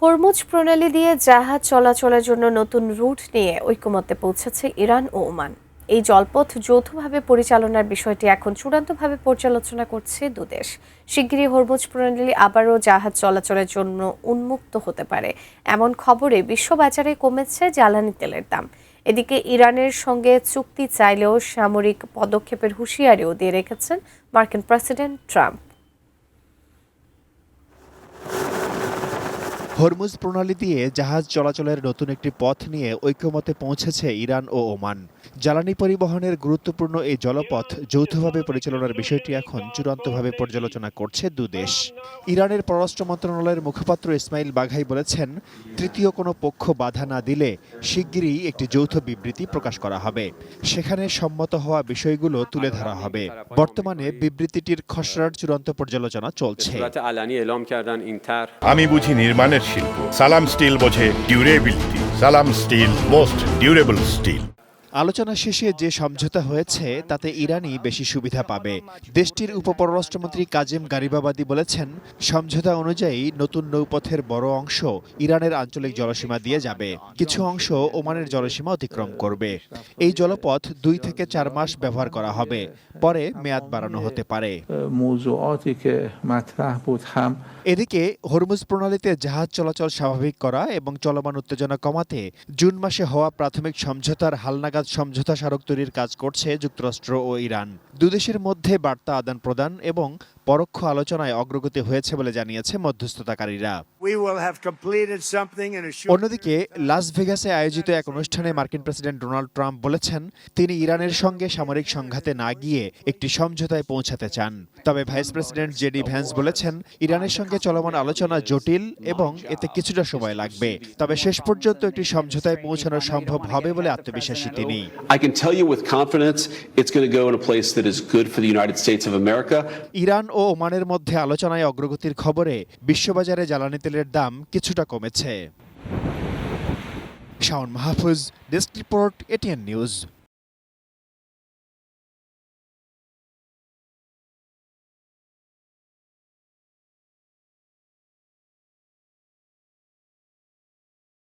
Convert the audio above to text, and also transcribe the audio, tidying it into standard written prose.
Hormuz প্রণালী দিয়ে জাহাজ চলাচলের জন্য নতুন রুট নিয়ে ঐকমত্যে পৌঁছেছে ইরান ও ওমান। এই জলপথ যৌথভাবে পরিচালনার বিষয়টি এখন চূড়ান্তভাবে পর্যালোচনা করছে দুদেশ। শিগগিরই হরমুজ প্রণালী আবারও জাহাজ চলাচলের জন্য উন্মুক্ত হতে পারে এমন খবরে বিশ্ববাজারে কমেছে জ্বালানি তেলের দাম। এদিকে ইরানের সঙ্গে চুক্তি চাইলেও সামরিক পদক্ষেপের হুঁশিয়ারিও দিয়ে রেখেছেন মার্কিন প্রেসিডেন্ট ট্রাম্প। হরমুজ প্রণালী দিয়ে জাহাজ চলাচলের নতুন একটি পথ নিয়ে ঐকমত্যে পৌঁছেছে ইরান ও ওমান। জ্বালানি পরিবহনের গুরুত্বপূর্ণ এই জলপথ যৌথভাবে পরিচালনার বিষয়টি এখন চূড়ান্তভাবে পর্যালোচনা করছে দুদেশ। ইরানের পররাষ্ট্র মন্ত্রণালয়ের মুখপাত্র ইসমাইল বাঘাই বলেছেন, তৃতীয় কোনো পক্ষ বাধা না দিলে শিগগিরই একটি যৌথ বিবৃতি প্রকাশ করা হবে। সেখানে সম্মত হওয়া বিষয়গুলো তুলে ধরা হবে। বর্তমানে বিবৃতিটির খসড়ার চূড়ান্ত পর্যালোচনা চলছে। আমি বুঝি নির্মাণের শিল্প, সালাম স্টিল বোঝে ডিউরেবিলিটি। সালাম স্টিল, মোস্ট ডিউরেবল স্টিল। আলোচনা শেষে যে সমঝোতা হয়েছে তাতে ইরানই বেশি সুবিধা পাবে। দেশটির উপপররাষ্ট্রমন্ত্রী কাজেম গারিবাবাদী বলেছেন, সমঝোতা অনুযায়ী নতুন নৌপথের বড় অংশ ইরানের আঞ্চলিক জলসীমা দিয়ে যাবে, কিছু অংশ ওমানের জলসীমা অতিক্রম করবে। এই জলপথ 2 থেকে 4 মাস ব্যবহার করা হবে, পরে মেয়াদ বাড়ানো হতে পারে। এদিকে হরমুজ প্রণালীতে জাহাজ চলাচল স্বাভাবিক করা এবং চলমান উত্তেজনা কমাতে জুন মাসে হওয়া প্রাথমিক সমঝোতার হালনাগাদ সমঝোতা স্মারক তৈরির কাজ করছে যুক্তরাষ্ট্র ও ইরান। দুদেশের মধ্যে বার্তা আদান প্রদান এবং পরোক্ষ আলোচনায় অগ্রগতি হয়েছে বলে জানিয়েছে মধ্যস্থতাকারীরা। অন্যদিকে লাস ভেগাসে আয়োজিত এক অনুষ্ঠানে মার্কিন প্রেসিডেন্ট ডোনাল্ড ট্রাম্প বলেছেন, তিনি ইরানের সঙ্গে সামরিক সংঘাতে না গিয়ে একটি সমঝোতায় পৌঁছাতে চান। তবে ভাইস প্রেসিডেন্ট জেডি ভ্যান্স বলেছেন, ইরানের সঙ্গে চলমান আলোচনা জটিল এবং এতে কিছুটা সময় লাগবে, তবে শেষ পর্যন্ত একটি সমঝোতায় পৌঁছানো সম্ভব হবে বলে আত্মবিশ্বাসী তিনি। ইরান ও ওমানের মধ্যে আলোচনায় অগ্রগতির খবরে বিশ্ববাজারে জ্বালানি তেলের দাম কিছুটা কমেছে। Shaon Mahfuz, desk report, ATN news.